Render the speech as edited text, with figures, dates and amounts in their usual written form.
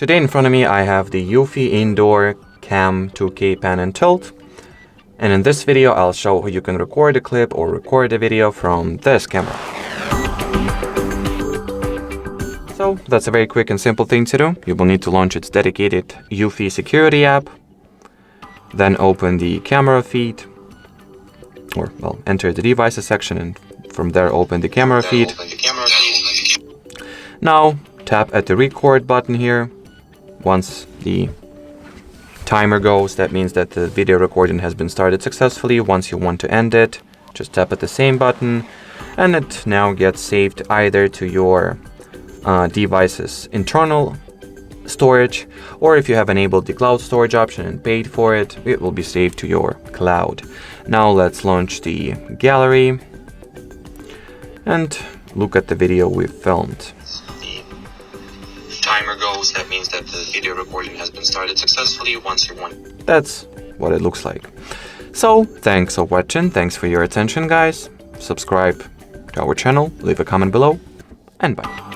Today in front of me I have the EUFY Indoor Cam 2K Pan and Tilt, and in this video I'll show how you can record a clip or record a video from this camera. So that's a very quick and simple thing to do. You will need to launch its dedicated EUFY security app, then open the camera feed, or well, enter the devices section and from there open the camera feed. Now tap at the record button here. Once the timer goes, that means that the video recording has been started successfully. Once you want to end it, just tap at the same button and it now gets saved either to your device's internal storage, or if you have enabled the cloud storage option and paid for it, it will be saved to your cloud. Now let's launch the gallery and look at the video we've filmed. Timer goes, that means that the video recording has been started successfully. Once you want, that's what it looks like. So thanks for watching, thanks for your attention guys. Subscribe to our channel, leave a comment below, and bye.